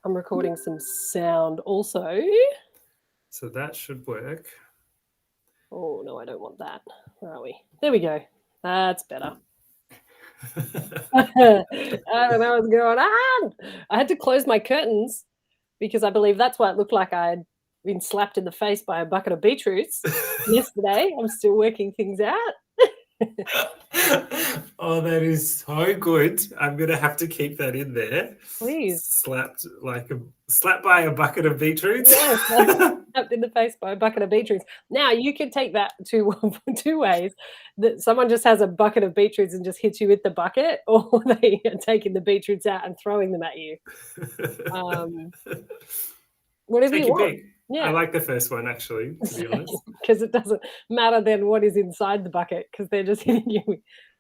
I'm recording some sound also. So that should work. Oh, no, I don't want that. Where are we? There we go. That's better. I don't know what's going on. I had to close my curtains because I believe that's why it looked like I'd been slapped in the face by a bucket of beetroots yesterday. I'm still working things out. Oh, that is so good. I'm gonna have to keep that in there. Please. Slapped by a bucket of beetroots. Yes, slapped in the face by a bucket of beetroots. Now you can take that two ways. That someone just has a bucket of beetroots and just hits you with the bucket, or they are taking the beetroots out and throwing them at you. Whatever you want. Yeah. I like the first one, actually, to be honest. Because it doesn't matter then what is inside the bucket, because they're just hitting you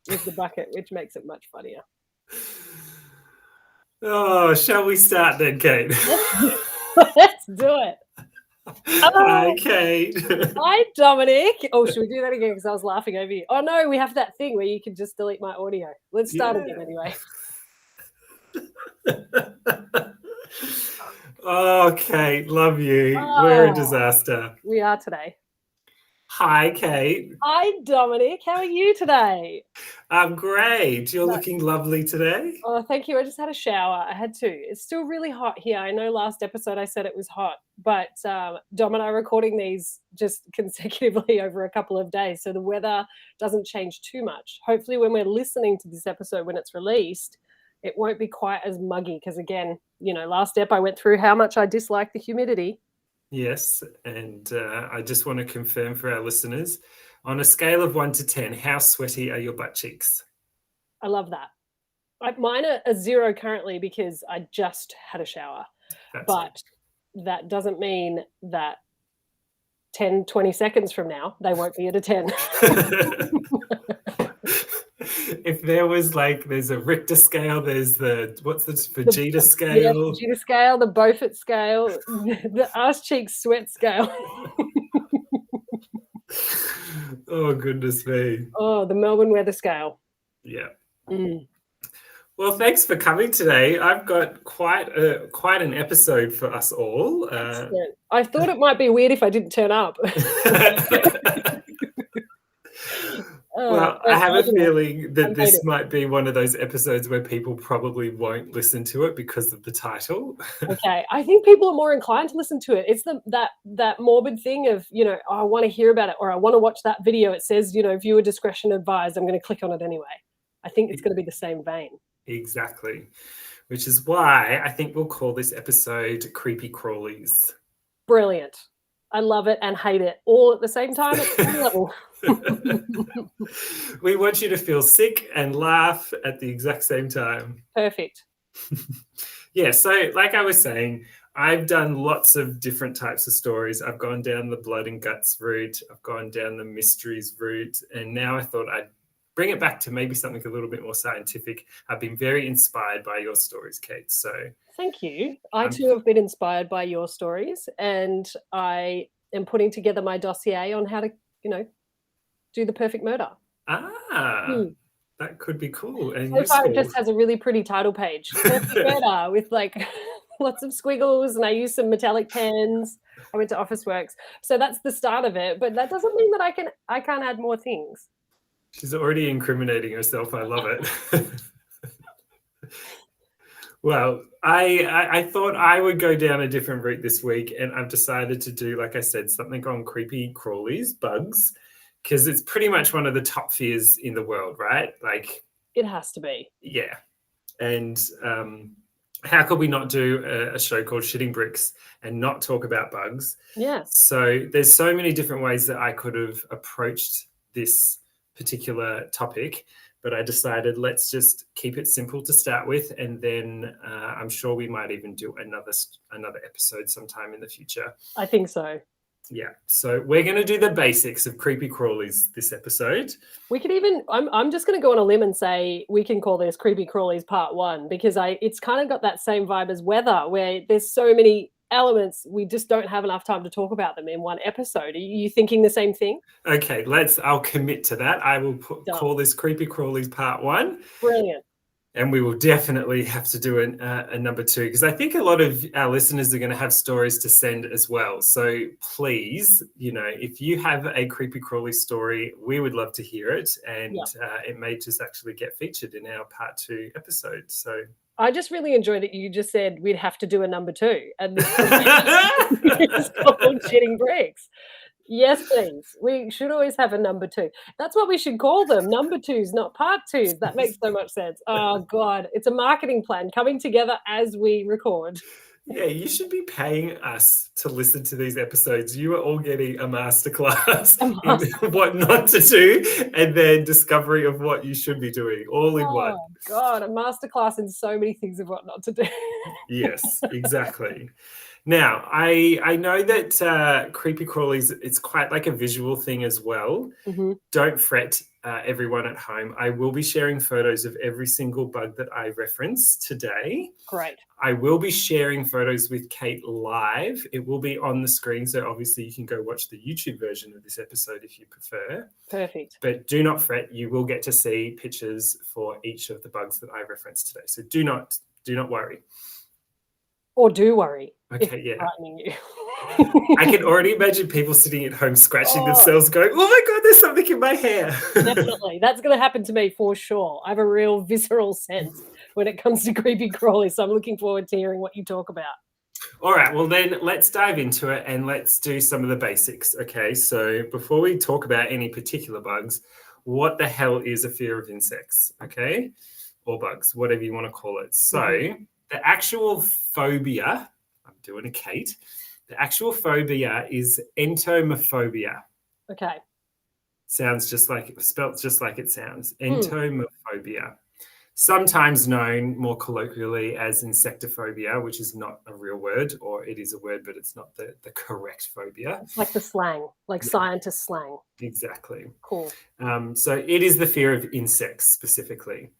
with the bucket, which makes it much funnier. Oh, shall we start then, Kate? Let's do it. Hi, Kate. Hi, Dominic. Oh, should we do that again? Because I was laughing over you. Oh, no, we have that thing where you can just delete my audio. Let's start again anyway. Oh, Kate, love you. We're a disaster. We are today. Hi, Kate. Hi, Dominic. How are you today? I'm great. You're looking lovely today. Oh, thank you. I just had a shower. I had to. It's still really hot here. I know last episode I said it was hot, but Dom and I are recording these just consecutively over a couple of days, so the weather doesn't change too much. Hopefully when we're listening to this episode when it's released, it won't be quite as muggy because, again, last ep I went through how much I dislike the humidity. Yes, and I just want to confirm for our listeners, on a scale of 1 to 10, how sweaty are your butt cheeks? I love that. Mine are a 0 currently because I just had a shower. But that doesn't mean that 10, 20 seconds from now, they won't be at a 10. If there was there's a Richter scale, there's what's the Vegeta scale? Yeah, the Vegeta scale, the Beaufort scale, the arse cheek sweat scale. Oh, goodness me. Oh, the Melbourne weather scale. Yeah. Well, thanks for coming today. I've got quite an episode for us all. I thought it might be weird if I didn't turn up. Well, I have a feeling that this might be one of those episodes where people probably won't listen to it because of the title. Okay. I think people are more inclined to listen to it. It's that morbid thing of, I want to hear about it or I want to watch that video. It says, viewer discretion advised. I'm going to click on it anyway. I think it's going to be the same vein. Exactly. Which is why I think we'll call this episode Creepy Crawlies. Brilliant. I love it and hate it all at the same time at the same level. We want you to feel sick and laugh at the exact same time. Perfect. Yeah, so like I was saying, I've done lots of different types of stories. I've gone down the blood and guts route. I've gone down the mysteries route. And now I thought I'd bring it back to maybe something a little bit more scientific. I've been very inspired by your stories, Kate. So thank you. I too have been inspired by your stories, and I am putting together my dossier on how to, do the perfect murder. That could be cool. And so far, it just has a really pretty title page. Perfect murder with lots of squiggles, and I use some metallic pens. I went to Officeworks, so that's the start of it. But that doesn't mean that I can't add more things. She's already incriminating herself. I love it. Well, I thought I would go down a different route this week, and I've decided to do, like I said, something on creepy crawlies, bugs, because it's pretty much one of the top fears in the world, right? It has to be. Yeah. And how could we not do a show called Shitting Bricks and not talk about bugs? Yeah. So there's so many different ways that I could have approached this particular topic, but I decided let's just keep it simple to start with, and then I'm sure we might even do another episode sometime in the future. I think so. Yeah, so we're going to do the basics of creepy crawlies this episode. We could even, I'm just going to go on a limb and say we can call this Creepy Crawlies Part 1, because it's kind of got that same vibe as Weather, where there's so many elements, we just don't have enough time to talk about them in one episode. Are you thinking the same thing? Okay, I'll commit to that. I will call this Creepy Crawlies Part 1. Brilliant. And we will definitely have to do a number 2, because I think a lot of our listeners are going to have stories to send as well. So please, if you have a creepy crawly story, we would love to hear it. And it may just actually get featured in our part 2 episode. So I just really enjoy that you just said we'd have to do a number 2. And this is called Shitting Bricks. Yes, please. We should always have a number 2. That's what we should call them. Number 2s, not part 2s. That makes so much sense. Oh, God. It's a marketing plan coming together as we record. Yeah, you should be paying us to listen to these episodes. You are all getting a masterclass in what not to do, and then discovery of what you should be doing, all in one. Oh, God. A masterclass in so many things of what not to do. Yes, exactly. Now, I know that creepy crawlies, it's quite like a visual thing as well. Mm-hmm. Don't fret, everyone at home. I will be sharing photos of every single bug that I reference today. Great. I will be sharing photos with Kate live. It will be on the screen, so obviously you can go watch the YouTube version of this episode if you prefer. Perfect. But do not fret. You will get to see pictures for each of the bugs that I referenced today. So do not worry. Or do worry. Okay, yeah. Frightening you. I can already imagine people sitting at home scratching themselves going, oh my God, there's something in my hair. Definitely. That's going to happen to me for sure. I have a real visceral sense when it comes to creepy crawlies. So I'm looking forward to hearing what you talk about. All right, well then let's dive into it and let's do some of the basics. Okay, so before we talk about any particular bugs, what the hell is a fear of insects? Okay, or bugs, whatever you want to call it. So the actual phobia, I'm doing a Kate, the actual phobia is entomophobia. Okay. Sounds just like, spelt just like it sounds. Entomophobia. Sometimes known more colloquially as insectophobia, which is not a real word, or it is a word, but it's not the correct phobia. It's like the slang, like scientist slang. Exactly. Cool. So it is the fear of insects specifically.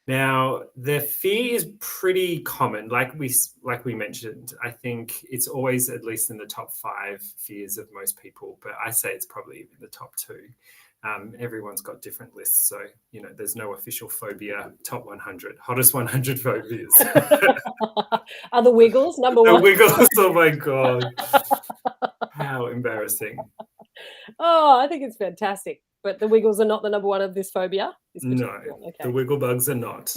Now, the fear is pretty common, like we mentioned. I think it's always at least in the top 5 fears of most people, but I say it's probably in the top 2. Everyone's got different lists, so there's no official phobia top 100, hottest 100 phobias. Are the Wiggles number 1? The Wiggles, oh my God. How embarrassing. Oh, I think it's fantastic. But the Wiggles are not the number 1 of this phobia? No, okay. The Wiggle bugs are not.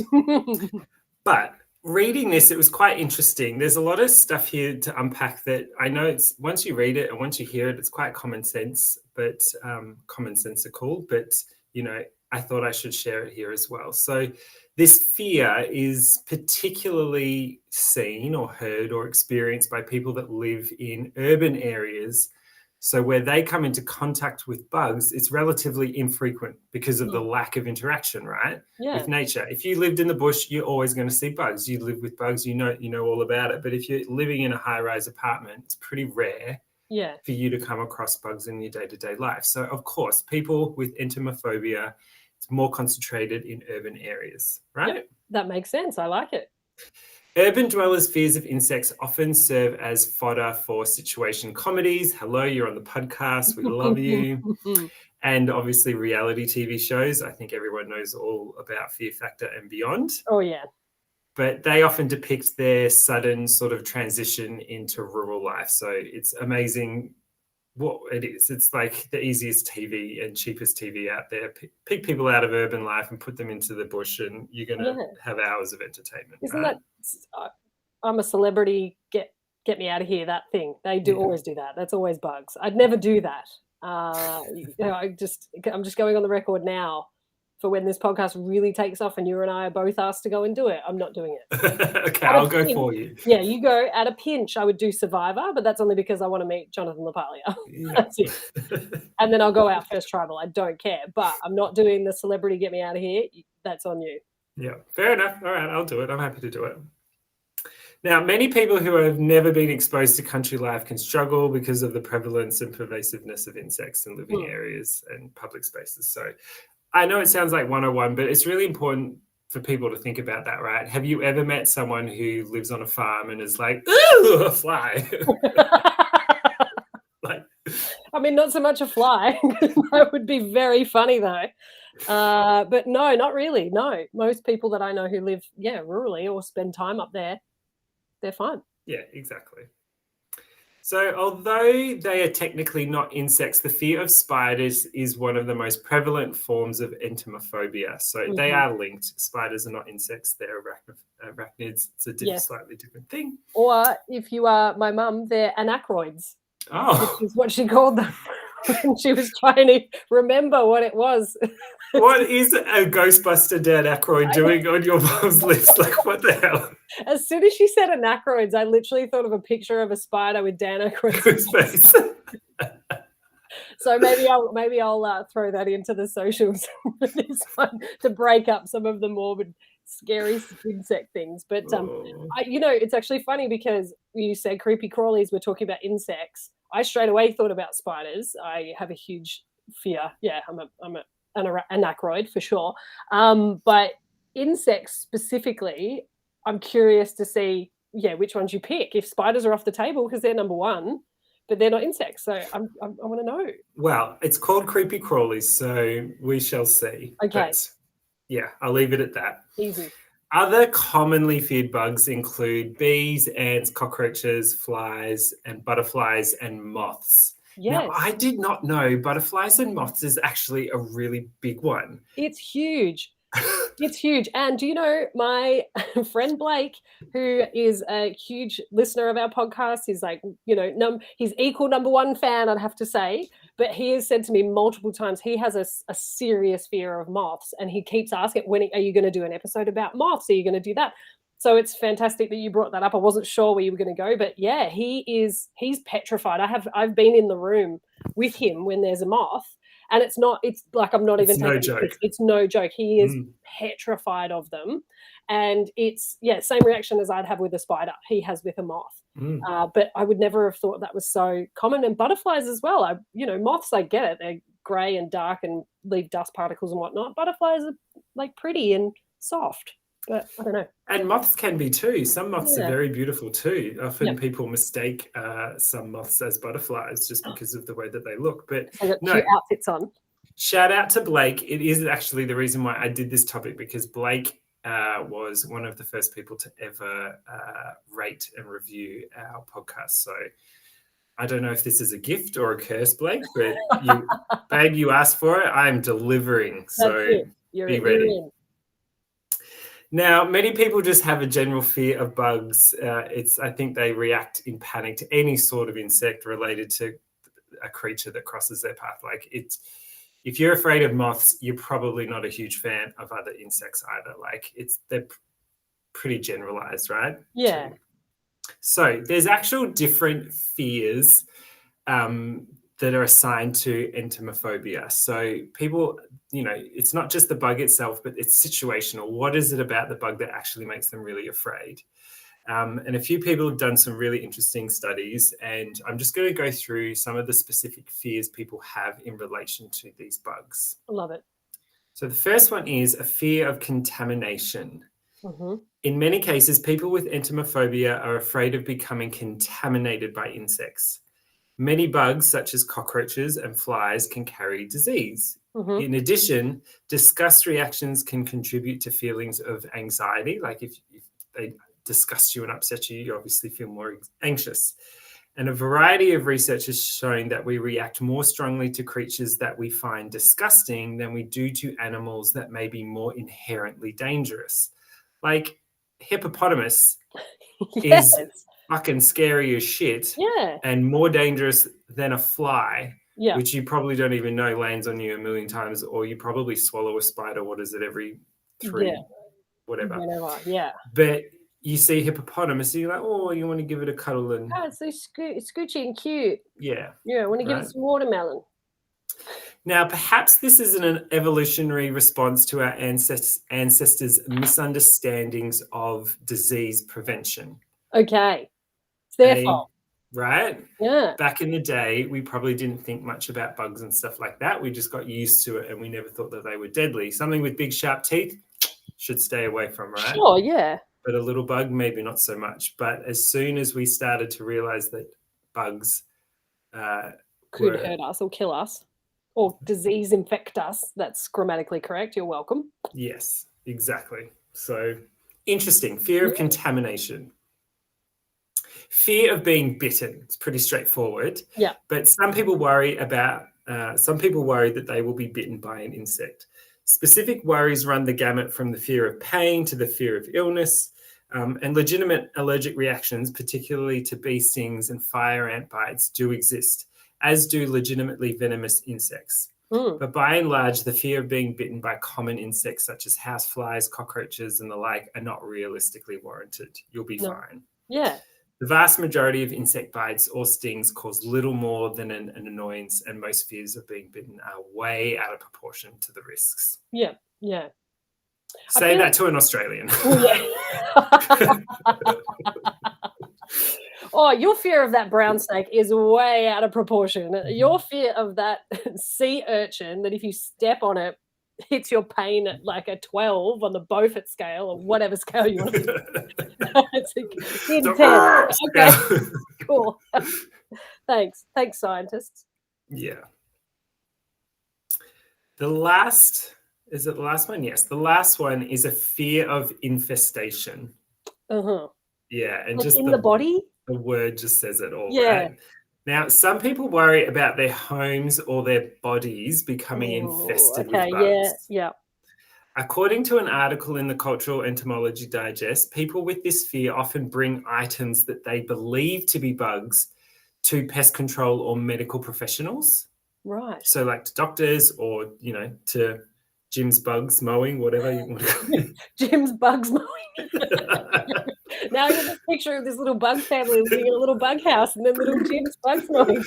But reading this, it was quite interesting. There's a lot of stuff here to unpack that I know it's, once you read it and once you hear it, it's quite common sense, but commonsensical. But, I thought I should share it here as well. So this fear is particularly seen or heard or experienced by people that live in urban areas. So where they come into contact with bugs, it's relatively infrequent because of the lack of interaction, right? Yeah. With nature. If you lived in the bush, you're always going to see bugs. You live with bugs, you know all about it. But if you're living in a high-rise apartment, it's pretty rare for you to come across bugs in your day-to-day life. So, of course, people with entomophobia, it's more concentrated in urban areas, right? Yep. That makes sense. I like it. Urban dwellers' fears of insects often serve as fodder for situation comedies. Hello, you're on the podcast. We love you. And obviously reality TV shows. I think everyone knows all about Fear Factor and beyond. Oh, yeah. But they often depict their sudden sort of transition into rural life. So it's amazing what it is. It's like the easiest TV and cheapest TV out there. Pick people out of urban life and put them into the bush and you're going to have hours of entertainment. Isn't right? that I'm a celebrity, get me out of here, that thing. They do always do that. That's always bugs. I'd never do that. I'm just going on the record now for when this podcast really takes off and you and I are both asked to go and do it. I'm not doing it. Okay, I'll go for you. Yeah, you go. At a pinch, I would do Survivor, but that's only because I want to meet Jonathan LaPaglia. Yeah. That's it. And then I'll go out first tribal. I don't care. But I'm not doing the celebrity get me out of here. That's on you. Yeah, fair enough. All right, I'll do it. I'm happy to do it. Now, many people who have never been exposed to country life can struggle because of the prevalence and pervasiveness of insects in living areas and public spaces. So I know it sounds like 101, but it's really important for people to think about that, right? Have you ever met someone who lives on a farm and is like, ooh, a fly? I mean, not so much a fly. That would be very funny, though. But no, not really. No, most people that I know who live, rurally or spend time up there, they're fine. Yeah, exactly. So although they are technically not insects, the fear of spiders is one of the most prevalent forms of entomophobia. So they are linked. Spiders are not insects, they're arachnids. It's a slightly different thing. Or if you are my mum, they're anacroids. Oh. Which is what she called them when she was trying to remember what it was. What is a Ghostbuster Dan Aykroyd doing on your mom's list? Like, what the hell? As soon as she said anacroids, I literally thought of a picture of a spider with Dan Aykroyd's face. So maybe I'll throw that into the socials this one to break up some of the morbid, scary insect things. But it's actually funny because you said creepy crawlies. We're talking about insects. I straight away thought about spiders. I have a huge fear. Yeah, I'm an anacroid for sure. But insects specifically, I'm curious to see, which ones you pick. If spiders are off the table because they're number one, but they're not insects. So I want to know. Well, it's called creepy crawlies, so we shall see. Okay. But, I'll leave it at that. Easy. Other commonly feared bugs include bees, ants, cockroaches, flies, and butterflies and moths. Yes. Now, I did not know butterflies and moths is actually a really big one. It's huge. It's huge. And do you know my friend Blake, who is a huge listener of our podcast, he's like, he's equal number one fan, I'd have to say. But he has said to me multiple times he has a serious fear of moths. And he keeps asking, when are you going to do an episode about moths? Are you going to do that? So it's fantastic that you brought that up. I wasn't sure where you were going to go, but yeah, he's petrified. I've been in the room with him when there's a moth. And it's like I'm not even no joke. It's no joke. He is petrified of them. And it's, same reaction as I'd have with a spider, he has with a moth. But I would never have thought that was so common. And butterflies as well. Moths, I get it. They're grey and dark and leave dust particles and whatnot. Butterflies are like pretty and soft. But I don't know. And moths can be too. Some moths are very beautiful too. Often people mistake some moths as butterflies just because of the way that they look. But cute outfits on. Shout out to Blake. It is actually the reason why I did this topic, because Blake was one of the first people to ever rate and review our podcast. So I don't know if this is a gift or a curse, Blake, but you asked for it. I'm delivering. So be ready. Now, many people just have a general fear of bugs. I think they react in panic to any sort of insect related to a creature that crosses their path. Like if you're afraid of moths, you're probably not a huge fan of other insects either. Like they're pretty generalized, right? Yeah. So there's actual different fears that are assigned to entomophobia. So people, it's not just the bug itself, but it's situational. What is it about the bug that actually makes them really afraid? And a few people have done some really interesting studies, and I'm just going to go through some of the specific fears people have in relation to these bugs. I love it. So the first one is a fear of contamination. Mm-hmm. In many cases, people with entomophobia are afraid of becoming contaminated by insects. Many bugs, such as cockroaches and flies, can carry disease. Mm-hmm. In addition, disgust reactions can contribute to feelings of anxiety. Like if they disgust you and upset you, you obviously feel more anxious. And a variety of research has shown that we react more strongly to creatures that we find disgusting than we do to animals that may be more inherently dangerous. Like hippopotamus is fucking scary as shit and more dangerous than a fly, which you probably don't even know lands on you a million times, or you probably swallow a spider, every 3 whatever. But you see hippopotamus and you're like, oh, you want to give it a cuddle and it's so scoochy and cute. I want to give it some watermelon. Now, perhaps this is an evolutionary response to our ancestors' misunderstandings of disease prevention. Okay. It's their fault. Right? Yeah. Back in the day, we probably didn't think much about bugs and stuff like that. We just got used to it and we never thought that they were deadly. Something with big, sharp teeth should stay away from, right? Sure, yeah. But a little bug, maybe not so much. But as soon as we started to realize that bugs could hurt us or kill us. Or disease infect us. That's grammatically correct. You're welcome. Yes, exactly. So interesting. Fear of contamination. Fear of being bitten. It's pretty straightforward. Yeah. But some people worry that they will be bitten by an insect. Specific worries run the gamut from the fear of pain to the fear of illness, and legitimate allergic reactions, particularly to bee stings and fire ant bites, do exist, as do legitimately venomous insects. But by and large, the fear of being bitten by common insects such as houseflies, cockroaches, and the like are not realistically warranted. You'll be fine. Yeah. The vast majority of insect bites or stings cause little more than an annoyance, and most fears of being bitten are way out of proportion to the risks. Yeah. Yeah. Say that to an Australian. Oh, your fear of that brown snake is way out of proportion. Your fear of that sea urchin that if you step on it, hits your pain at like a 12 on the Beaufort scale or whatever scale you want to do. It's intense. Okay, cool. Thanks, scientists. Yeah. The last, is it the last one? Yes, the last one is a fear of infestation. Yeah, and like just in the body? The word just says it all. Yeah. Right? Now, some people worry about their homes or their bodies becoming infested with bugs. Yeah. According to an article in the Cultural Entomology Digest, people with this fear often bring items that they believe to be bugs to pest control or medical professionals. Right. So like to doctors or, to Jim's bugs mowing, whatever you want to call it. Jim's bugs mowing. Now I get this picture of this little bug family living in a little bug house and then little Jim's bugs mowing.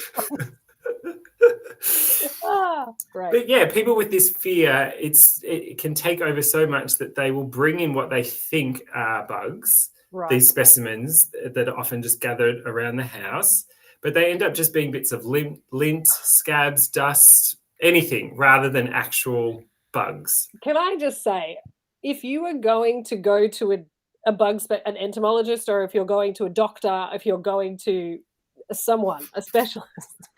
Great. But yeah, people with this fear, it can take over so much that they will bring in what they think are bugs, these specimens that are often just gathered around the house, but they end up just being bits of lint, scabs, dust, anything rather than actual bugs. Can I just say, if you were going to go to an entomologist, or if you're going to a doctor, if you're going to a specialist,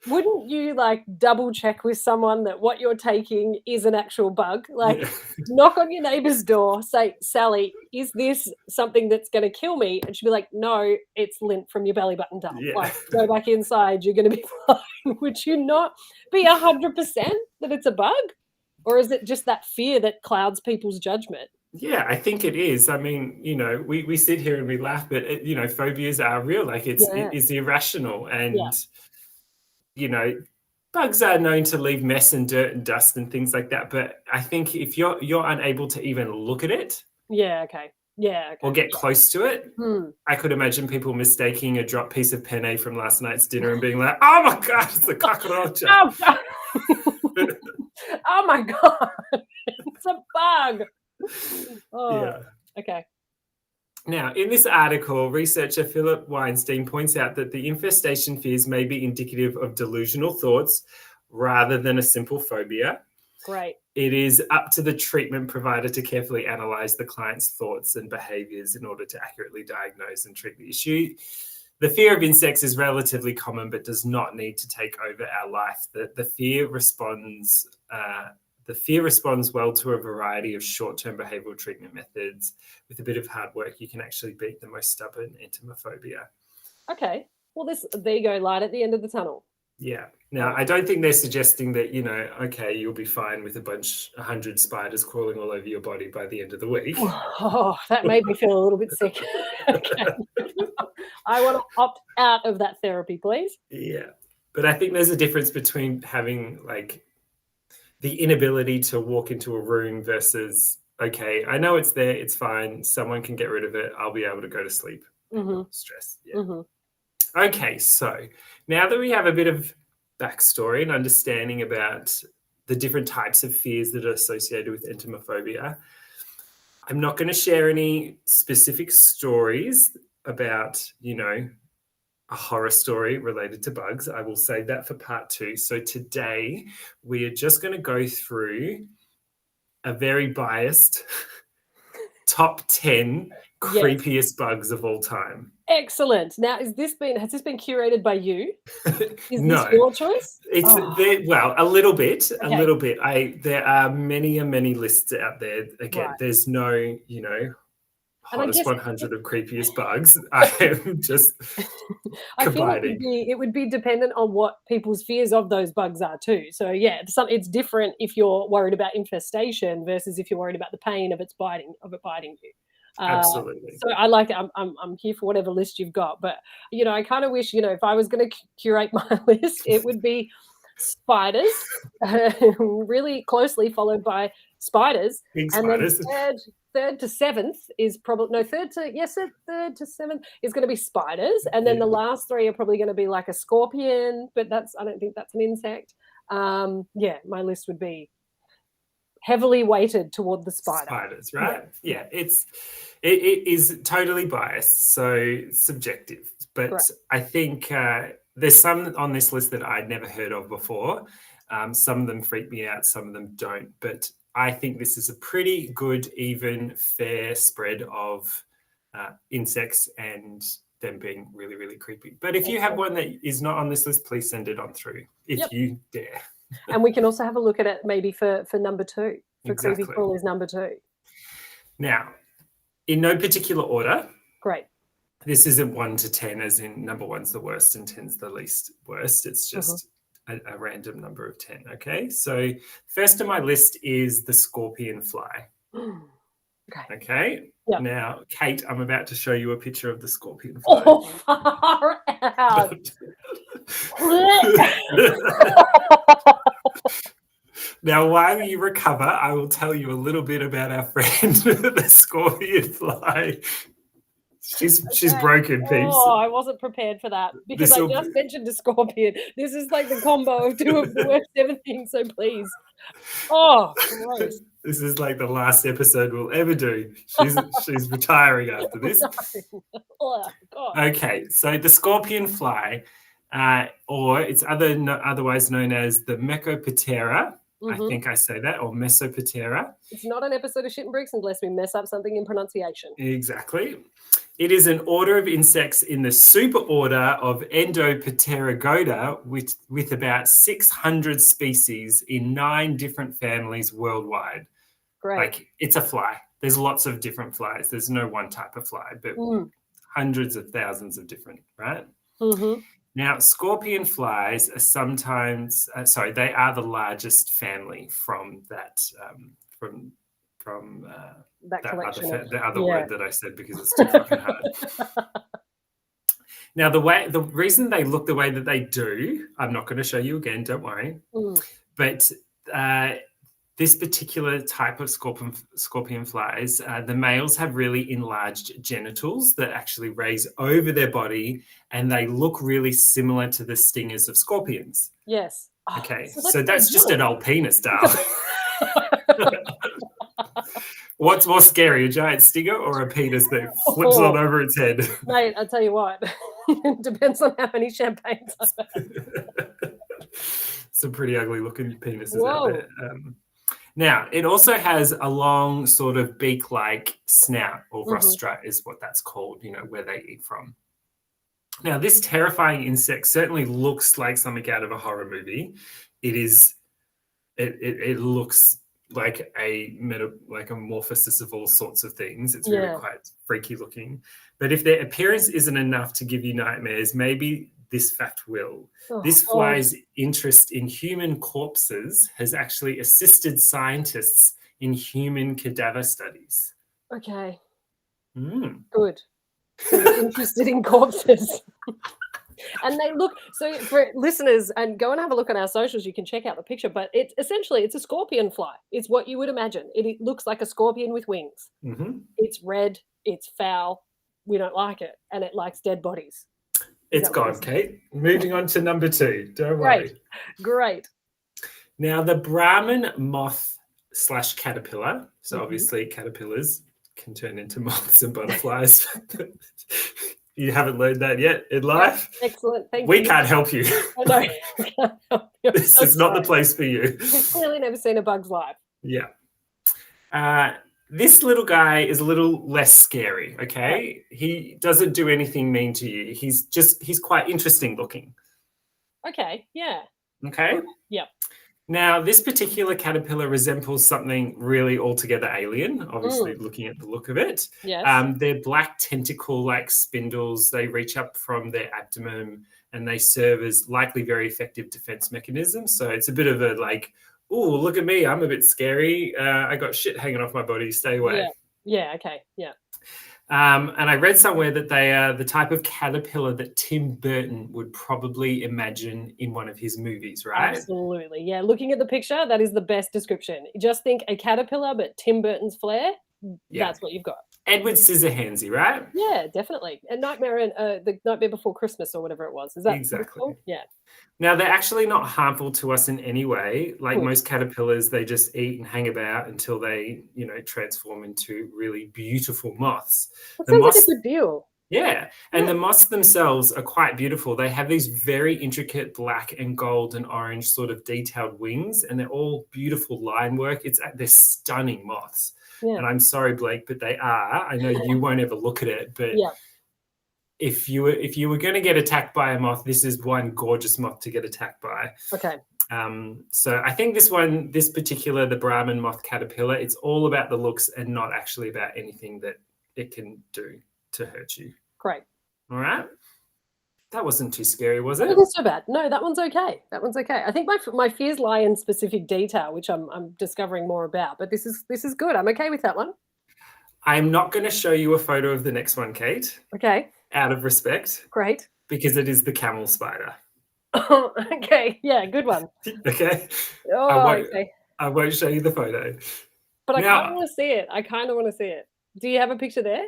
wouldn't you like double check with someone that what you're taking is an actual bug? Like knock on your neighbor's door, say, Sally, is this something that's going to kill me? And she'd be like, no, it's lint from your belly button dump. Yeah. Like go back inside, you're going to be fine. Would you not be 100% that it's a bug? Or is it just that fear that clouds people's judgment? Yeah, I think it is. I mean, we sit here and we laugh, but phobias are real. Like it is irrational, and bugs are known to leave mess and dirt and dust and things like that. But I think if you're unable to even look at it, or get close to it, I could imagine people mistaking a dropped piece of penne from last night's dinner and being like, "Oh my god, it's a cockroach!" Oh my god, it's a bug. Oh, yeah. Okay. Now, in this article, researcher Philip Weinstein points out that the infestation fears may be indicative of delusional thoughts rather than a simple phobia. Great. It is up to the treatment provider to carefully analyze the client's thoughts and behaviors in order to accurately diagnose and treat the issue. The fear of insects is relatively common, but does not need to take over our life. The fear responds well to a variety of short-term behavioral treatment methods. With a bit of hard work, you can actually beat the most stubborn entomophobia. Okay. Well, there you go, light at the end of the tunnel. Yeah. Now, I don't think they're suggesting that, you'll be fine with 100 spiders crawling all over your body by the end of the week. Oh, that made me feel a little bit sick. Okay. I want to opt out of that therapy, please. Yeah. But I think there's a difference between having, the inability to walk into a room versus, okay, I know it's there, it's fine, someone can get rid of it, I'll be able to go to sleep. Stress. Yeah. Okay, so now that we have a bit of backstory and understanding about the different types of fears that are associated with entomophobia, I'm not going to share any specific stories about, a horror story related to bugs. I will save that for part 2. So today we are just going to go through a very biased top 10 creepiest bugs of all time. Excellent. Now, has this been curated by you? Is No. this your choice? It's well, a little bit. Okay. There are many lists out there. Again, Right. there's no, And I hottest guess 100 of creepiest bugs. I am just I feel like combining. it would be dependent on what people's fears of those bugs are too. So yeah, it's different if you're worried about infestation versus if you're worried about the pain of it biting you. Absolutely. So I like it. I'm here for whatever list you've got, but I kind of wish if I was going to curate my list, it would be spiders, really closely followed by spiders, Big and spiders. then third to seventh is probably third to seventh is going to be spiders, and then the last three are probably going to be like a scorpion, but I don't think that's an insect. My list would be heavily weighted toward the spider. Spiders, right? Yeah, it is totally biased, so subjective. But Correct. I think there's some on this list that I'd never heard of before. Some of them freak me out, some of them don't. But I think this is a pretty good, even, fair spread of insects and them being really, really creepy. But if you have one that is not on this list, please send it on through if you dare. And we can also have a look at it maybe for number 2, for Exactly. Creepy Crawlies number 2. Now, in no particular order. Great. This isn't 1 to 10, as in number 1's the worst and 10's the least worst. It's just a random number of 10, okay? So first on my list is the scorpion fly. Okay? Yep. Now, Kate, I'm about to show you a picture of the scorpion fly. Oh, far out. Now, while you recover, I will tell you a little bit about our friend, the scorpion fly. She's broken, peeps. Oh, I wasn't prepared for that because I just mentioned a scorpion. This is like the combo of 2 of the worst ever things, so please. Oh, gross. This is like the last episode we'll ever do. She's retiring after this. Oh, God. Okay, so the scorpion fly, or it's otherwise known as the Mecoptera. I think I say that, or Mesoptera. It's not an episode of Shit and Bricks unless we mess up something in pronunciation. Exactly. It is an order of insects in the superorder of Endopterygoda with about 600 species in 9 different families worldwide. Great. Like, it's a fly. There's lots of different flies. There's no one type of fly, but hundreds of thousands of different, right? Mm-hmm. Now, scorpion flies are sometimes, they are the largest family from that, that collection. The other word that I said, because it's too fucking hard. Now, the reason they look the way that they do, I'm not going to show you again, don't worry. But this particular type of scorpion flies, the males have really enlarged genitals that actually raise over their body, and they look really similar to the stingers of scorpions. Yes. Okay, so that's just an old penis, darling. What's more scary, a giant stinger or a penis that flips on over its head? Mate, I'll tell you what. It depends on how many champagnes I've had. Some pretty ugly looking penises out there. Now, it also has a long sort of beak-like snout, or rostra is what that's called, where they eat from. Now, this terrifying insect certainly looks like something out of a horror movie. It looks like a metamorphosis of all sorts of things. It's really quite freaky looking. But if their appearance isn't enough to give you nightmares, maybe this fact will. This fly's interest in human corpses has actually assisted scientists in human cadaver studies. Okay. Good. So interested in corpses. And they look, so for listeners, and go and have a look on our socials, you can check out the picture, but it's a scorpion fly. It's what you would imagine. It looks like a scorpion with wings. It's red, it's foul, we don't like it, and it likes dead bodies. It's gone, Kate. Moving on to number 2. Don't worry. Great. Now, the Brahman moth / caterpillar, so obviously caterpillars can turn into moths and butterflies. You haven't learned that yet in life? Excellent. Thank you. We can't help you. I know. We can't help you. This is not the place for you. You've clearly never seen A Bug's Life. Yeah. This little guy is a little less scary, okay? He doesn't do anything mean to you. He's quite interesting looking. Okay, yeah. Okay? Yep. Now, this particular caterpillar resembles something really altogether alien, obviously looking at the look of it. Yes. They're black tentacle-like spindles. They reach up from their abdomen and they serve as likely very effective defense mechanisms. So it's a bit of a like, oh, look at me, I'm a bit scary. I got shit hanging off my body, stay away. Yeah, okay, yeah. And I read somewhere that they are the type of caterpillar that Tim Burton would probably imagine in one of his movies, right? Absolutely, yeah. Looking at the picture, that is the best description. Just think a caterpillar, but Tim Burton's flair, that's what you've got. Edward Scissorhandsy, right? Yeah, definitely. A Nightmare in the Nightmare Before Christmas or whatever it was. Is that exactly? Yeah. Now, they're actually not harmful to us in any way. Like most caterpillars, they just eat and hang about until they, transform into really beautiful moths. That sounds like a good deal. Yeah. And the moths themselves are quite beautiful. They have these very intricate black and gold and orange sort of detailed wings, and they're all beautiful line work. They're stunning moths. Yeah. And I'm sorry, Blake, but they are. I know you won't ever look at it, but if you were going to get attacked by a moth, this is one gorgeous moth to get attacked by. Okay. So I think this particular, the Brahman moth caterpillar, it's all about the looks and not actually about anything that it can do to hurt you. Great. All right. That wasn't too scary, was it? It wasn't so bad. No, that one's okay. I think my fears lie in specific detail, which I'm discovering more about. But this is good. I'm okay with that one. I'm not going to show you a photo of the next one, Kate. Okay. Out of respect. Great. Because it is the camel spider. Oh, okay. Yeah, good one. Okay. Oh, I won't show you the photo. But I kind of want to see it. I kind of want to see it. Do you have a picture there?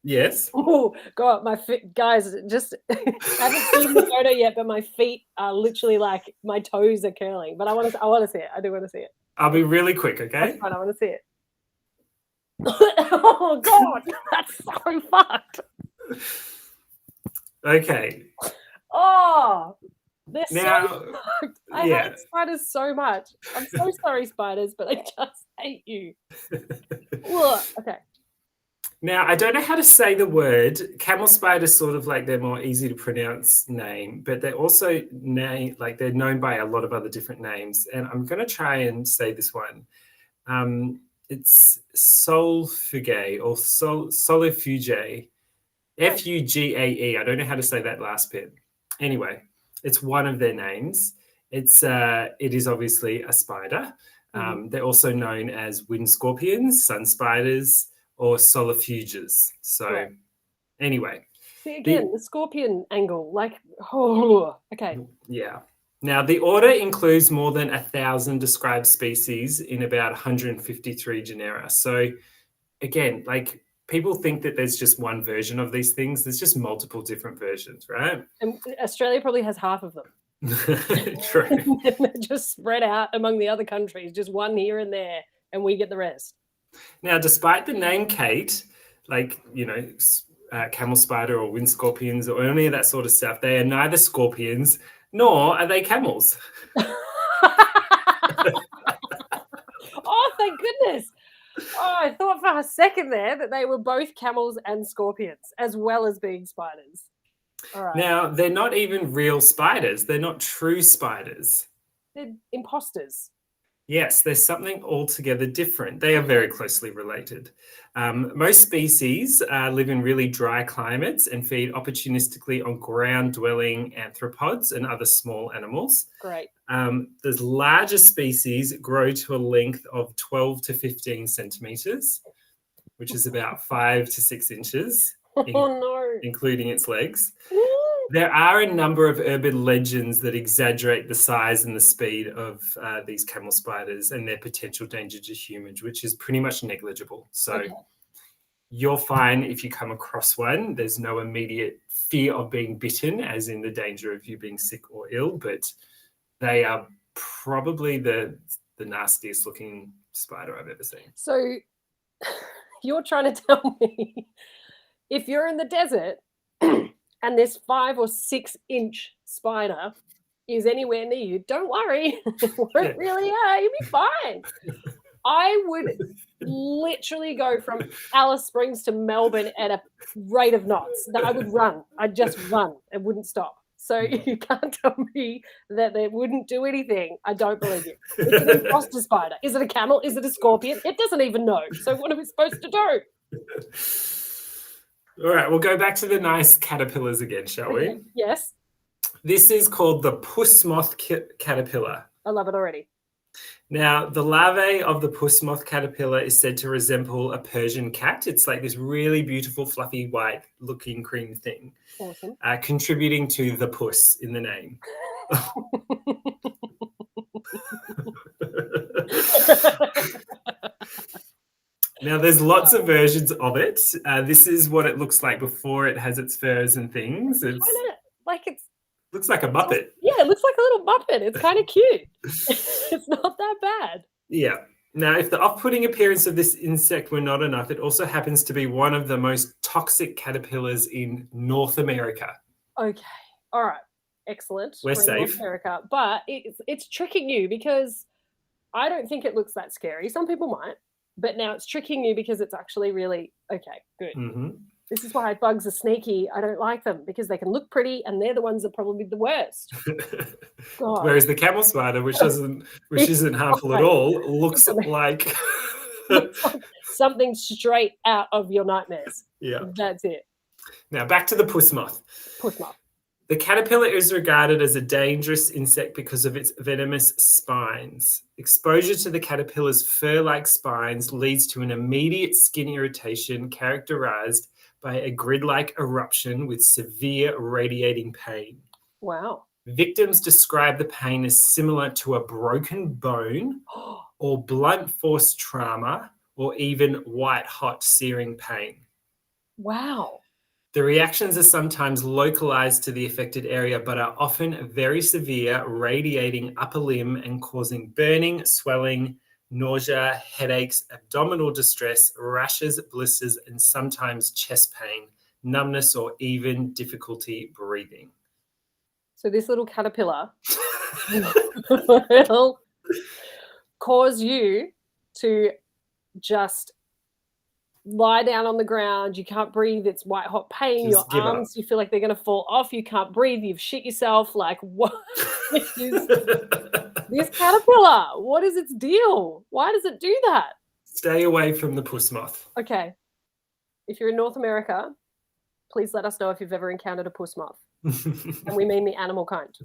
Yes. Oh, God, my feet, guys, just haven't seen the photo yet, but my feet are literally like my toes are curling. But I want to see it. I do want to see it. I'll be really quick, okay? That's fine. I want to see it. Oh, God, that's so fucked. Okay. Oh, they're now, so fucked. I hate spiders so much. I'm so sorry, spiders, but I just hate you. Okay. Now, I don't know how to say the word. Camel spider is sort of like their more easy to pronounce name, but they're also they're known by a lot of other different names. And I'm going to try and say this one. It's solfugae or solifugae, Fugae. I don't know how to say that last bit. Anyway, it's one of their names. It is obviously a spider. They're also known as wind scorpions, sun spiders, or solifuges. So anyway. See, again, the scorpion angle, okay. Yeah. Now, the order includes more than 1,000 described species in about 153 genera. So again, people think that there's just one version of these things. There's just multiple different versions, right? And Australia probably has half of them. True. They're just spread out among the other countries, just one here and there, and we get the rest. Now, despite the name Kate, camel spider or wind scorpions or any of that sort of stuff, they are neither scorpions nor are they camels. Oh, thank goodness. Oh, I thought for a second there that they were both camels and scorpions, as well as being spiders. All right. Now, they're not even real spiders. They're not true spiders. They're imposters. Yes, there's something altogether different. They are very closely related. Most species live in really dry climates and feed opportunistically on ground-dwelling arthropods and other small animals. Great. The larger species grow to a length of 12 to 15 centimeters, which is about 5 to 6 inches, including its legs. There are a number of urban legends that exaggerate the size and the speed of these camel spiders and their potential danger to humans, which is pretty much negligible. So you're fine if you come across one. There's no immediate fear of being bitten, as in the danger of you being sick or ill, but they are probably the nastiest looking spider I've ever seen. So you're trying to tell me if you're in the desert and this 5 or 6 inch spider is anywhere near you, don't worry. It won't really hurt. You'll be fine. I would literally go from Alice Springs to Melbourne at a rate of knots. I would run. I'd just run. It wouldn't stop. So you can't tell me that they wouldn't do anything. I don't believe you. It's an imposter spider. Is it a camel? Is it a scorpion? It doesn't even know. So what are we supposed to do? All right, we'll go back to the nice caterpillars again, shall we? Yes. This is called the Puss Moth caterpillar. I love it already. Now, the larvae of the Puss Moth caterpillar is said to resemble a Persian cat. It's like this really beautiful, fluffy, white-looking cream thing. Awesome. Contributing to the puss in the name. Now, there's lots of versions of it. This is what it looks like before it has its furs and things. Looks like a Muppet. Yeah, it looks like a little Muppet. It's kind of cute. It's not that bad. Yeah. Now, if the off-putting appearance of this insect were not enough, it also happens to be one of the most toxic caterpillars in North America. Okay. All right. Excellent. We're safe. North America. But it's tricking you because I don't think it looks that scary. Some people might. But now it's tricking you because it's actually really, okay, good. Mm-hmm. This is why bugs are sneaky. I don't like them because they can look pretty and they're the ones that probably the worst. Whereas the camel spider, which isn't harmful at all, looks like something straight out of your nightmares. Yeah. That's it. Now back to the puss moth. Puss moth. The caterpillar is regarded as a dangerous insect because of its venomous spines. Exposure to the caterpillar's fur-like spines leads to an immediate skin irritation characterized by a grid-like eruption with severe radiating pain. Wow. Victims describe the pain as similar to a broken bone or blunt force trauma or even white-hot searing pain. Wow. The reactions are sometimes localized to the affected area, but are often very severe, radiating upper limb and causing burning, swelling, nausea, headaches, abdominal distress, rashes, blisters, and sometimes chest pain, numbness, or even difficulty breathing. So this little caterpillar will cause you to just lie down on the ground. You can't breathe. It's white hot pain. Just your arms, you feel like they're going to fall off. You can't breathe. You've shit yourself. Like, what is this caterpillar? What is its deal? Why does it do that? Stay away from the puss moth. Okay. If you're in North America, please let us know if you've ever encountered a puss moth. And we mean the animal kind.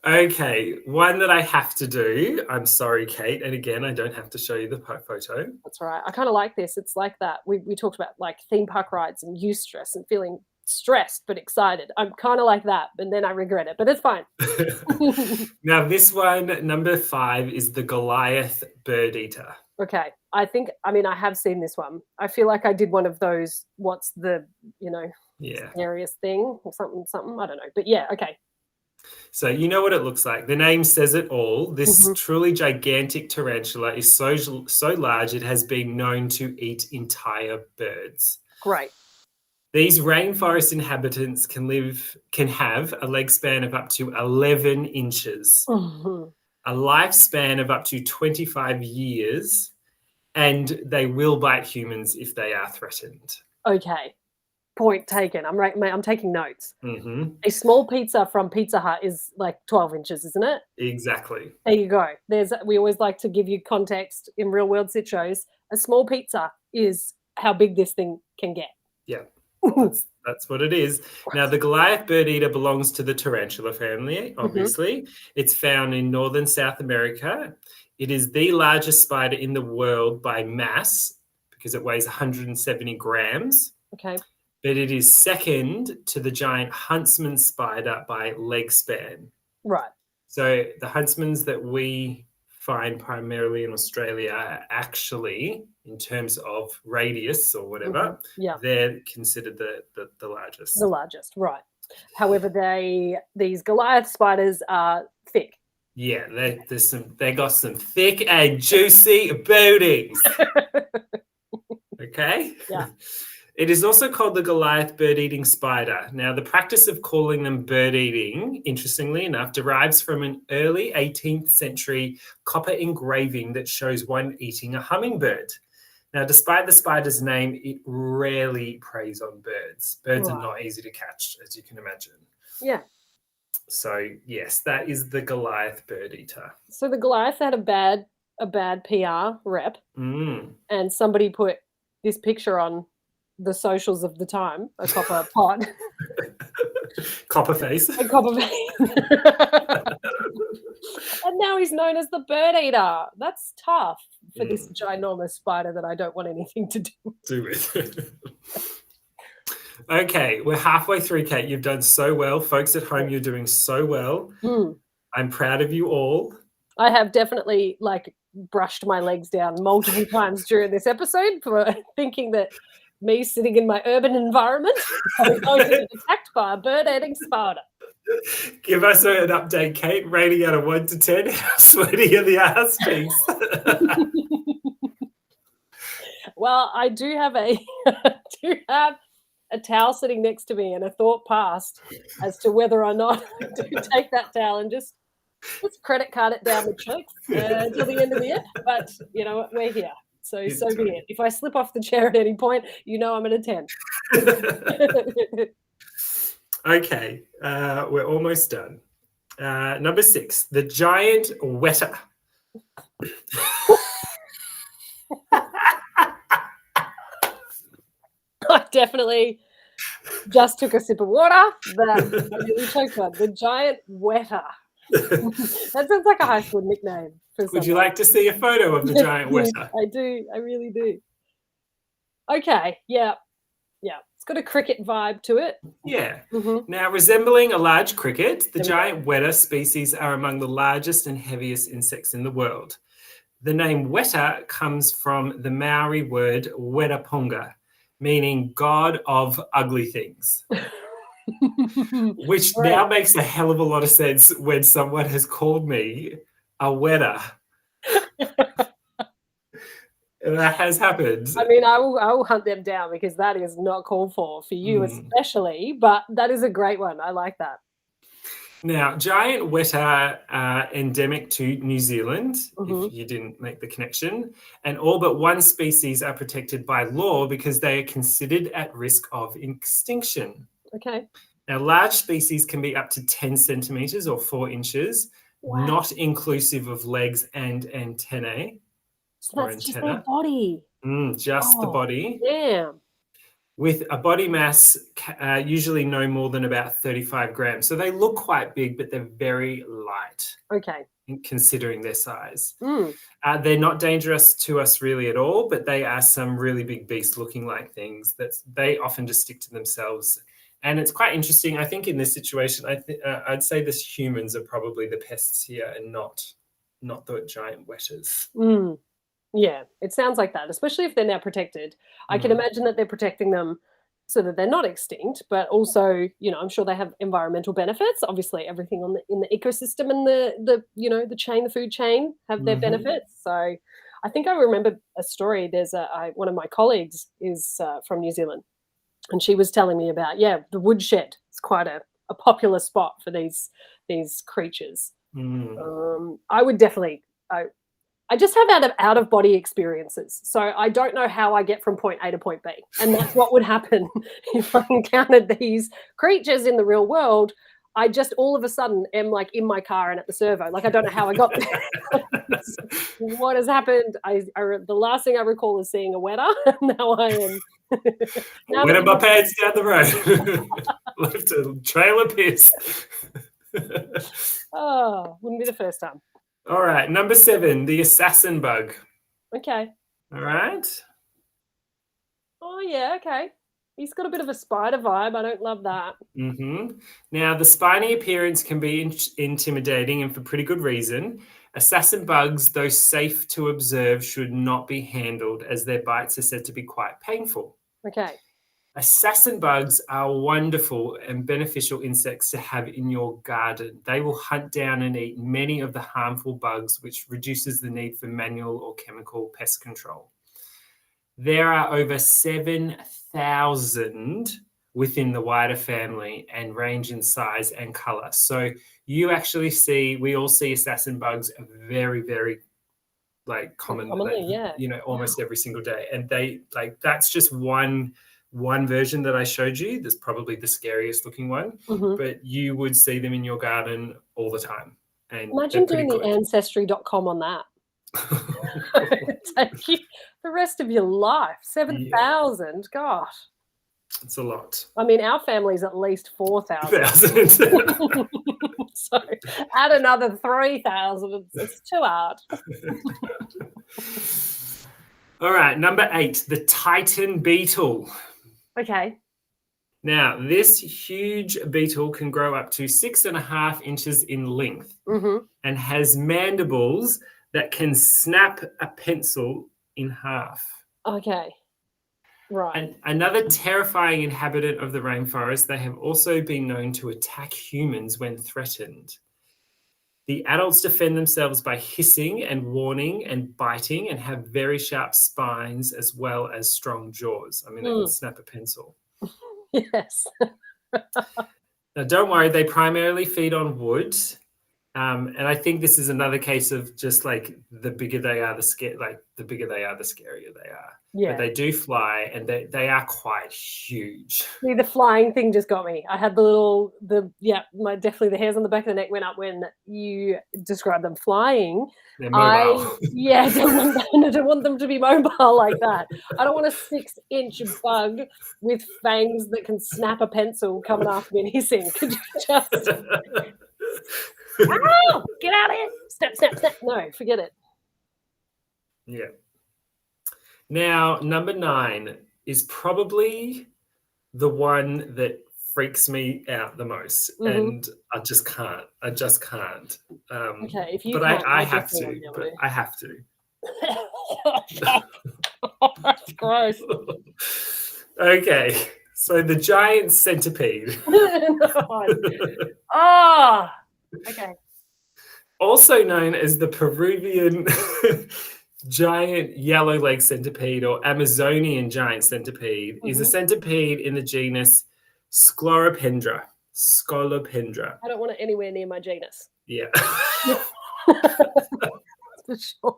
Okay, one that I have to do. I'm sorry, Kate. And again, I don't have to show you the photo. That's right. I kind of like this. It's like that. We talked about like theme park rides and eustress and feeling stressed but excited. I'm kind of like that, and then I regret it, but it's fine. Now, this one, number 5, is the Goliath bird eater. Okay. I have seen this one. I feel like I did one of those, what's the, scariest thing or something. I don't know. But yeah, okay. So you know what it looks like. The name says it all. This truly gigantic tarantula is so large it has been known to eat entire birds. Great. These rainforest inhabitants can have a leg span of up to 11 inches, a lifespan of up to 25 years, and they will bite humans if they are threatened. Okay. Point taken. I'm taking notes. Mm-hmm. A small pizza from Pizza Hut is like 12 inches, isn't it? Exactly. There you go. We always like to give you context in real world sitos. A small pizza is how big this thing can get. Yeah, that's what it is. Now, the Goliath bird eater belongs to the tarantula family, obviously. It's found in northern South America. It is the largest spider in the world by mass because it weighs 170 grams. Okay. But it is second to the giant huntsman spider by leg span. Right. So the huntsmans that we find primarily in Australia are actually, in terms of radius or whatever, they're considered the largest. The largest, right. However, these Goliath spiders are thick. Yeah, they got some thick and juicy booties. Okay? Yeah. It is also called the Goliath bird-eating spider. Now, the practice of calling them bird-eating, interestingly enough, derives from an early 18th century copper engraving that shows one eating a hummingbird. Now, despite the spider's name, it rarely preys on birds. Birds are not easy to catch, as you can imagine. Yeah. So, yes, that is the Goliath bird-eater. So the Goliath had a bad PR rep, and somebody put this picture on the socials of the time, a copper pot. Copper face. A copper face. And now he's known as the bird eater. That's tough for this ginormous spider that I don't want anything to do with. Okay, we're halfway through, Kate. You've done so well. Folks at home, you're doing so well. I'm proud of you all. I have definitely brushed my legs down multiple times during this episode for thinking that me sitting in my urban environment, I'm going to be attacked by a bird-eating spider. Give us an update, Kate. Rating out of 1 to 10. How sweaty are the ass cheeks? Well, I do have a towel sitting next to me, and a thought passed as to whether or not to take that towel and just credit card it down the cheeks until the end of the year. But you know what? We're here. So be it. If I slip off the chair at any point, I'm at a 10. Okay, we're almost done. Number 6, the giant Weta. I definitely just took a sip of water, but I really choked on the giant Weta. That sounds like a high school nickname. Would you like to see a photo of the giant Weta? I do. I really do. Okay. Yeah. It's got a cricket vibe to it. Yeah. Now, resembling a large cricket, the giant Weta species are among the largest and heaviest insects in the world. The name Weta comes from the Maori word Wetapunga, meaning God of ugly things. Which now makes a hell of a lot of sense when someone has called me a Weta. That has happened. I mean, I will hunt them down because that is not called for you especially, but that is a great one. I like that. Now, giant Weta are endemic to New Zealand, if you didn't make the connection, and all but one species are protected by law because they are considered at risk of extinction. Okay. Now, large species can be up to 10 centimetres or 4 inches, not inclusive of legs and antennae. So that's just their body. Just the body. Damn. With a body mass usually no more than about 35 grams. So they look quite big, but they're very light. Okay. Considering their size. They're not dangerous to us really at all, but they are some really big beast looking like things that they often just stick to themselves. And it's quite interesting. I think in this situation, I'd say this humans are probably the pests here and not the giant Wetas. Yeah, it sounds like that, especially if they're now protected. I can imagine that they're protecting them so that they're not extinct, but also, I'm sure they have environmental benefits. Obviously, everything in the ecosystem and the food chain have their benefits. So I think I remember a story. There's one of my colleagues is from New Zealand, and she was telling me about, the woodshed. It's quite a popular spot for these creatures. I would definitely... I just have out of body experiences. So I don't know how I get from point A to point B. And that's what would happen if I encountered these creatures in the real world. I just all of a sudden am in my car and at the servo. I don't know how I got there. What has happened? The last thing I recall is seeing a Weta. Now I am. Wetting my pants down the road. Left a trail of piss. Oh, wouldn't be the first time. All right, number 7, the assassin bug. Okay. All right. Oh, yeah, okay. He's got a bit of a spider vibe. I don't love that. Now, the spiny appearance can be intimidating and for pretty good reason. Assassin bugs, though safe to observe, should not be handled as their bites are said to be quite painful. Okay. Assassin bugs are wonderful and beneficial insects to have in your garden. They will hunt down and eat many of the harmful bugs, which reduces the need for manual or chemical pest control. There are over 7,000 within the Weta family and range in size and color. So we all see assassin bugs very, very Commonly, yeah. Almost every single day. And that's just one version that I showed you. That's probably the scariest looking one, but you would see them in your garden all the time. And imagine doing the ancestry.com on that. Take you the rest of your life. 7,000, gosh. It's a lot. I mean, our family's at least 4,000. So add another 3,000. It's too hard. All right, number 8, the Titan beetle. Okay. Now, this huge beetle can grow up to 6.5 inches in length and has mandibles that can snap a pencil in half. Okay. Right. And another terrifying inhabitant of the rainforest, they have also been known to attack humans when threatened. The adults defend themselves by hissing and warning and biting and have very sharp spines as well as strong jaws. I mean, they can snap a pencil. Yes. Now, don't worry, they primarily feed on wood. And I think this is another case of just like the bigger they are, the scarier they are. Yeah. But they do fly, and they are quite huge. See, the flying thing just got me. I had definitely the hairs on the back of the neck went up when you described them flying. They're mobile. I don't want them to be mobile like that. I don't want a 6-inch bug with fangs that can snap a pencil coming after me and hissing. Could you just... Ow! Get out of here! Snap, snap, snap. No, forget it. Yeah. Now, number 9 is probably the one that freaks me out the most, and I just can't. Okay, if you but can't, I have to. That's gross. Okay, so the giant centipede. Okay. Also known as the Peruvian giant yellow leg centipede or Amazonian giant centipede, is a centipede in the genus Scolopendra. I don't want it anywhere near my genus. Yeah. For sure.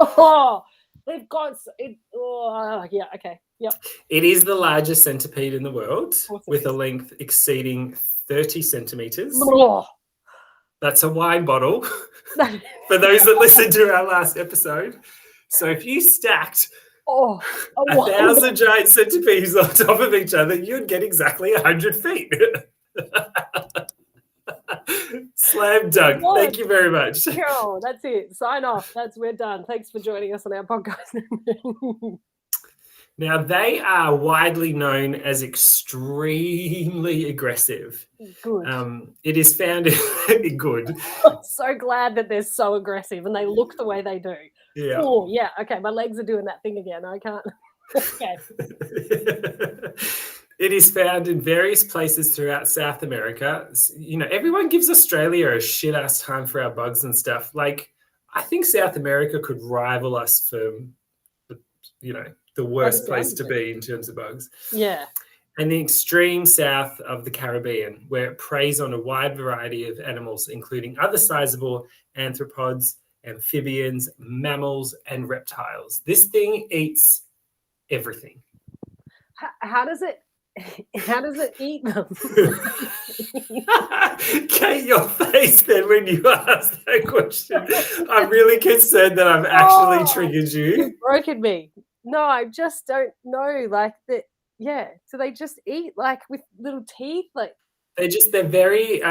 Oh, they've got it. Oh, yeah, okay. Yep. It is the largest centipede in the world with a length exceeding 30 centimeters. Oh. That's a wine bottle for those that listened to our last episode. So if you stacked 1,000 giant centipedes on top of each other, you'd get exactly 100 feet. Slam dunk. Thank you very much. Oh, that's it. Sign off. We're done. Thanks for joining us on our podcast. Now, they are widely known as extremely aggressive. Good. It is found in good. I'm so glad that they're so aggressive and they look the way they do. Yeah. Oh, yeah. Okay, my legs are doing that thing again. I can't. Okay. It is found in various places throughout South America. You know, everyone gives Australia a shit-ass time for our bugs and stuff. Like, I think South America could rival us for, the worst place to be in terms of bugs. Yeah. And the extreme south of the Caribbean, where it preys on a wide variety of animals, including other sizable arthropods, amphibians, mammals, and reptiles. This thing eats everything. How does it eat them? Kate, your face then when you asked that question. I'm really concerned that I've actually triggered you. You've broken me. No, I just don't know. Like that. Yeah. So they just eat like with little teeth, like. I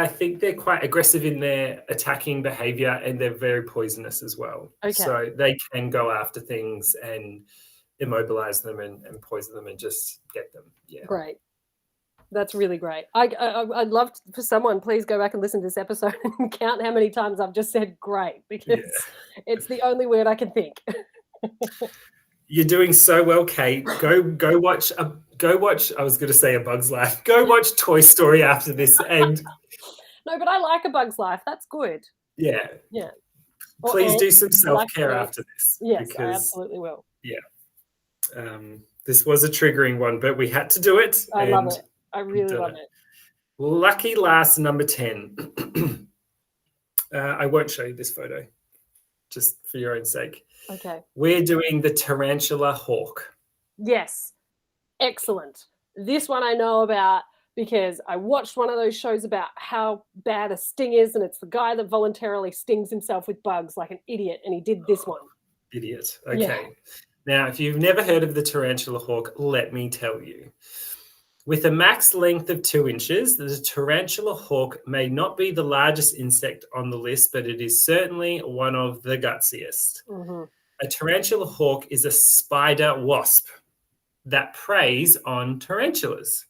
think they're quite aggressive in their attacking behavior, and they're very poisonous as well. Okay. So they can go after things and immobilize them and poison them and just get them. Yeah. Great. That's really great. I'd love for someone, please go back and listen to this episode and count how many times I've just said great, because it's the only word I can think. You're doing so well, Kate. Go watch. I was going to say A Bug's Life. Go watch Toy Story after this. And no, but I like A Bug's Life. That's good. Yeah. Yeah. Please do some self-care after this. Yes, I absolutely will. Yeah. This was a triggering one, but we had to do it. I love it. I really love it. Lucky last, number 10. I won't show you this photo, just for your own sake. Okay. We're doing the Tarantula Hawk. Yes. Excellent. This one I know about because I watched one of those shows about how bad a sting is, and it's the guy that voluntarily stings himself with bugs like an idiot, and he did this one. Idiot. Okay. Now, if you've never heard of the Tarantula Hawk, let me tell you. With a max length of 2 inches, the Tarantula Hawk may not be the largest insect on the list, but it is certainly one of the gutsiest. Mm-hmm. A Tarantula Hawk is a spider wasp that preys on tarantulas.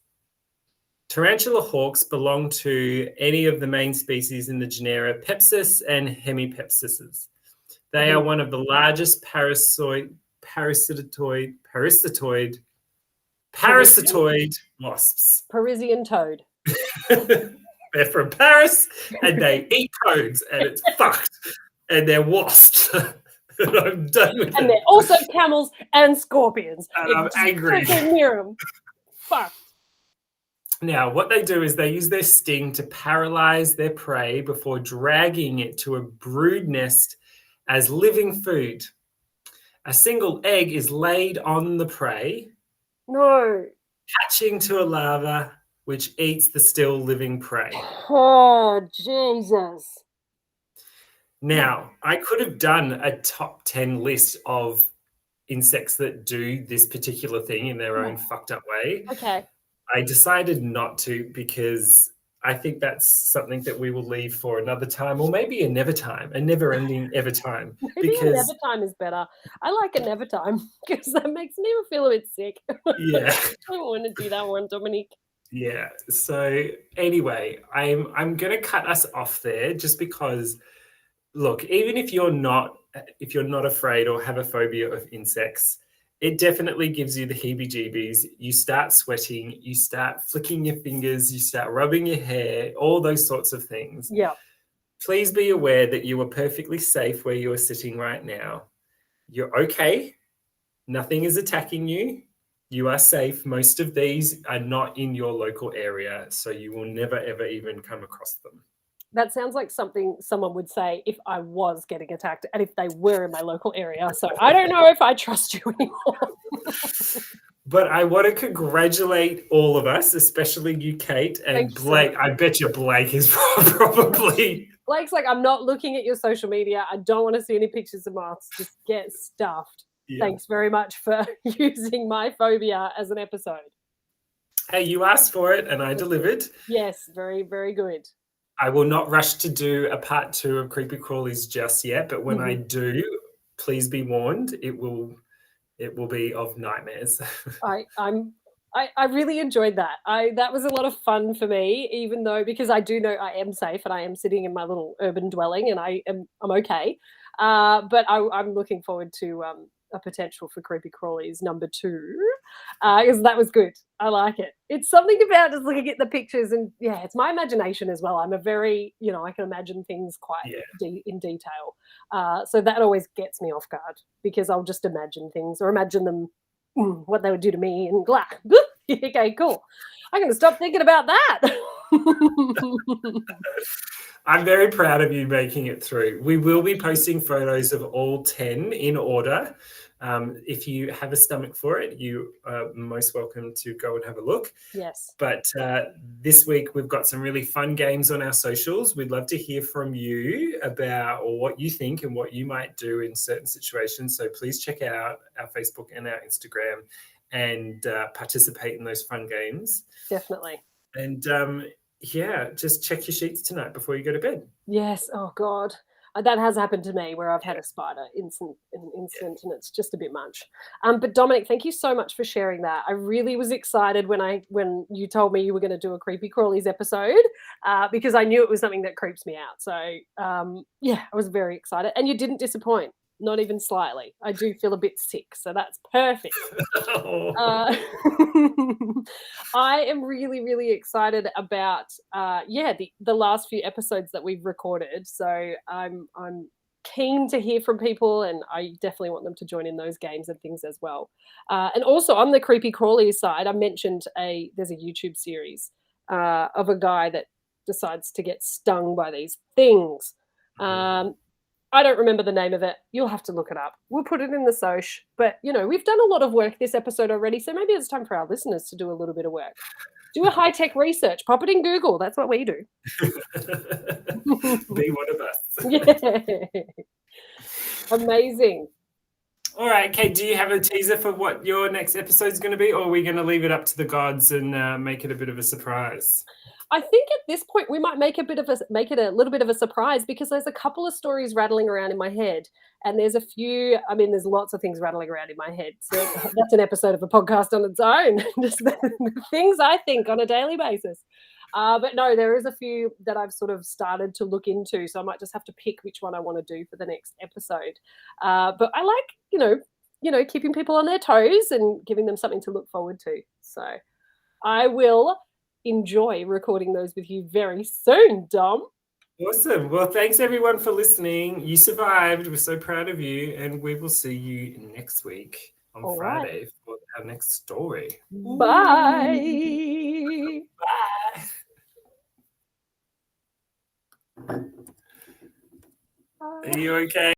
Tarantula hawks belong to any of the main species in the genera Pepsis and Hemipepsis. They are one of the largest parasitoid wasps. Parisian toad. They're from Paris and they eat toads, and it's fucked. And they're wasps. And I'm done with it. And they're also camels and scorpions. And I'm angry. Near them. Fuck. Now, what they do is they use their sting to paralyze their prey before dragging it to a brood nest as living food. A single egg is laid on the prey. No. Hatching to a larva, which eats the still living prey. Oh, Jesus. Now, I could have done a top 10 list of insects that do this particular thing in their own fucked up way. Okay. I decided not to because I think that's something that we will leave for another time, or maybe a never time, a never-ending ever time. Maybe a never time is better. I like a never time because that makes me feel a bit sick. Yeah. I don't want to do that one, Dominic. Yeah. So anyway, I'm going to cut us off there just because, look, even if you're not afraid or have a phobia of insects, it definitely gives you the heebie-jeebies. You start sweating, you start flicking your fingers, you start rubbing your hair, all those sorts of things. Yeah. Please be aware that you are perfectly safe where you are sitting right now. You're okay. Nothing is attacking you. You are safe. Most of these are not in your local area, so you will never, ever even come across them. That sounds like something someone would say if I was getting attacked and if they were in my local area. So I don't know if I trust you anymore. But I want to congratulate all of us, especially you, Kate, and Thanks Blake. so I bet you Blake is probably... Blake's like, I'm not looking at your social media. I don't want to see any pictures of moths. Just get stuffed. Yeah. Thanks very much for using my phobia as an episode. Hey, you asked for it and I delivered. Yes, very, very good. I will not rush to do a part 2 of Creepy Crawlies just yet, but when I do, please be warned, it will be of nightmares. I really enjoyed that. That was a lot of fun for me, even though, because I do know I am safe and I am sitting in my little urban dwelling and I'm okay. But I'm looking forward to a potential for Creepy Crawlies number 2 because that was good. I like it. It's something about just looking at the pictures and it's my imagination as well. I'm a very, I can imagine things quite in detail. So that always gets me off guard because I'll just imagine things or imagine them, what they would do to me and okay, cool. I'm going to stop thinking about that. I'm very proud of you making it through. We will be posting photos of all 10 in order. If you have a stomach for it, you are most welcome to go and have a look. Yes. But this week, we've got some really fun games on our socials. We'd love to hear from you about what you think and what you might do in certain situations. So please check out our Facebook and our Instagram and participate in those fun games. Definitely. And just check your sheets tonight before you go to bed. Yes. Oh, God. That has happened to me where I've had a spider incident and it's just a bit much. But Dominic, thank you so much for sharing that. I really was excited when you told me you were going to do a Creepy Crawlies episode because I knew it was something that creeps me out. So, I was very excited. And you didn't disappoint. Not even slightly. I do feel a bit sick, so that's perfect. I am really, really excited about the last few episodes that we've recorded. So I'm keen to hear from people, and I definitely want them to join in those games and things as well. And also on the creepy crawlies side, I mentioned there's a YouTube series of a guy that decides to get stung by these things. I don't remember the name of it. You'll have to look it up. We'll put it in the soch. But, we've done a lot of work this episode already, so maybe it's time for our listeners to do a little bit of work. Do a high-tech research. Pop it in Google. That's what we do. Be one of us. Yeah. Amazing. All right, Kate, do you have a teaser for what your next episode is going to be, or are we going to leave it up to the gods and make it a bit of a surprise? I think at this point we might make it a little bit of a surprise, because there's a couple of stories rattling around in my head, and there's a few. I mean, there's lots of things rattling around in my head. So that's an episode of a podcast on its own. Just the things I think on a daily basis. But no, there is a few that I've sort of started to look into, so I might just have to pick which one I want to do for the next episode. But I like, keeping people on their toes and giving them something to look forward to. So I will enjoy recording those with you very soon, Dom. Awesome. Well, thanks everyone for listening. You survived. We're so proud of you, and we will see you next week on Friday for our next story. Bye. Bye. Are you okay?